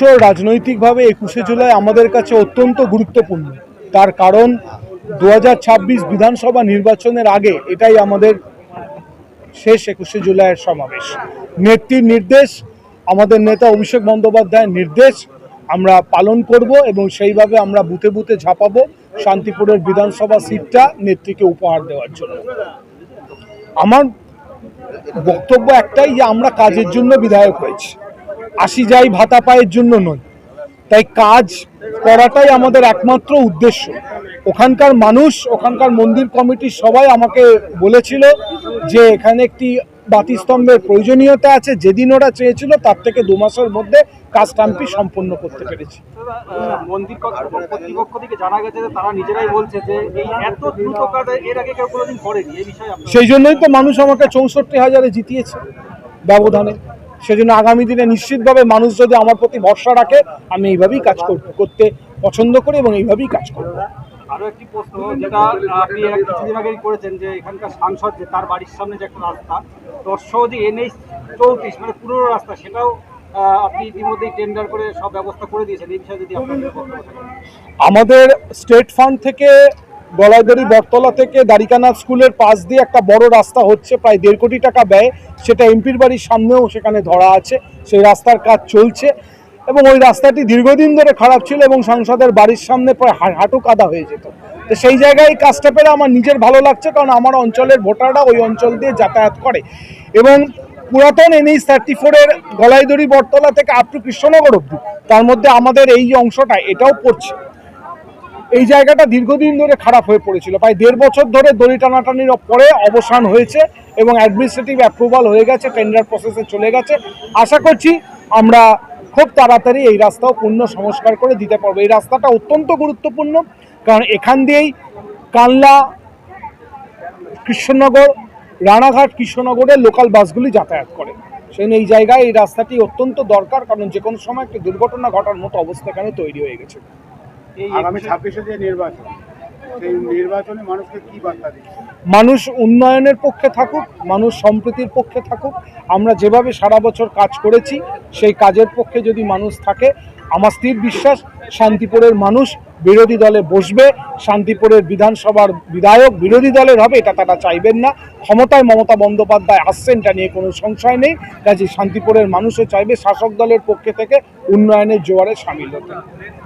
বছর রাজনৈতিকভাবে 21শে জুলাই আমাদের কাছে অত্যন্ত গুরুত্বপূর্ণ। তার কারণ 2026 বিধানসভা নির্বাচনের আগে এটাই আমাদের শেষ 21শে জুলাইয়ের সমাবেশ। নেত্রীর নির্দেশ, আমাদের নেতা অভিষেক বন্দ্যোপাধ্যায়ের নির্দেশ আমরা পালন করব এবং সেইভাবে আমরা বুথে বুথে ঝাঁপাবো শান্তিপুরের বিধানসভা সিটটা নেত্রীকে উপহার দেওয়ার জন্য। আমার বক্তব্য একটাই যে আমরা কাজের জন্য বিধায়ক হয়েছি, আসি যাই ভাতা পায়ের জন্য নয়। তাই কাজ করাটাই আমাদের একমাত্র উদ্দেশ্য। ওখানকার মানুষ, ওখানকার মন্দির কমিটির সবাই আমাকে বলেছিল যে এখানে একটি বাতিস্তম্ভের প্রয়োজনীয়তা আছে। যেদিন ওরা চেয়েছিল তার থেকে 2 মাসের মধ্যে কাজটা আমি সম্পন্ন করতে পেরেছি। মন্দির কর্তৃপক্ষ থেকে জানা গেছে যে তারা নিজেরাই বলছে যে এই এত দ্রুত কাজ এর আগে কেউ কোনোদিন করেনি। এই বিষয়ে সেই জন্যই তো মানুষ আমাকে 64,000-এ জিতিয়েছে ব্যবধানে। সেজন্য আগামী দিনে নিশ্চিতভাবে মানুষ যদি আমার প্রতি ভরসা রাখে, আমি এইভাবেই কাজ করতে পছন্দ করি এবং এইভাবেই কাজ করব। আরো একটি প্রশ্ন, যেটা আপনি কিছুদিন আগেই করেছেন, যে এখানকার সাংসদ যে তার বাড়ির সামনে যে একটা রাস্তা 10 যে NH 34 মানে পুরনো রাস্তা, সেটাও আপনি ইতিমধ্যেই টেন্ডার করে সব ব্যবস্থা করে দিয়েছেন। এই বিষয়ে যদি আপনাদের আমাদের স্টেট ফান্ড থেকে গলাইদড়ি বটতলা থেকে দ্বারিকানা স্কুলের পাশ দিয়ে একটা বড় রাস্তা হচ্ছে, প্রায় 1.5 কোটি টাকা ব্যয়। সেটা এমপির বাড়ির সামনেও সেখানে ধরা আছে, সেই রাস্তার কাজ চলছে এবং ওই রাস্তাটি দীর্ঘদিন ধরে খারাপ ছিল এবং সাংসদের বাড়ির সামনে প্রায় হাঁটু কাদা হয়ে যেত। তো সেই জায়গায় কাজটা পেরে আমার নিজের ভালো লাগছে, কারণ আমার অঞ্চলের ভোটাররা ওই অঞ্চল দিয়ে যাতায়াত করে এবং পুরাতন NH 34-এর গলাইদড়ি বটতলা থেকে আপ টু কৃষ্ণনগর অব্দি, তার মধ্যে আমাদের এই অংশটা এটাও পড়ছে। এই জায়গাটা দীর্ঘদিন ধরে খারাপ হয়ে পড়েছিল, প্রায় 1.5 বছর ধরে দড়ি টানাটানির পরে অবসান হয়েছে এবং অ্যাডমিনিস্ট্রেটিভ অ্যাপ্রুভাল হয়ে গেছে, টেন্ডার প্রসেসে চলে গেছে। আশা করছি আমরা খুব তাড়াতাড়ি এই রাস্তাও পূর্ণ সংস্কার করে দিতে পারবো। এই রাস্তাটা অত্যন্ত গুরুত্বপূর্ণ, কারণ এখান দিয়েই কানলা, কৃষ্ণনগর, রানাঘাট, কৃষ্ণনগরের লোকাল বাসগুলি যাতায়াত করে। সেই এই জায়গায় এই রাস্তাটি অত্যন্ত দরকার, কারণ যে কোনো সময় একটি দুর্ঘটনা ঘটার মতো অবস্থা এখানে তৈরি হয়ে গেছে। আগামী 26শে যে নির্বাচন, সেই নির্বাচনে মানুষকে কি বার্তা দিচ্ছে? মানুষ উন্নয়নের পক্ষে থাকুক, মানুষ সম্প্রীতির পক্ষে থাকুক। আমরা যেভাবে সারা বছর কাজ করেছি সেই কাজের পক্ষে যদি মানুষ থাকে, আমার স্থির বিশ্বাস শান্তিপুরের মানুষ বিরোধী দলে বসবে। শান্তিপুরের বিধানসভার বিধায়ক বিরোধী দলের হবে, এটা তারা চাইবেন না। ক্ষমতায় মমতা বন্দ্যোপাধ্যায় আসছেন, এটা নিয়ে কোনো সংশয় নেই। কাজে শান্তিপুরের মানুষও চাইবে শাসক দলের পক্ষে থেকে উন্নয়নের জোয়ারে সামিল হতে।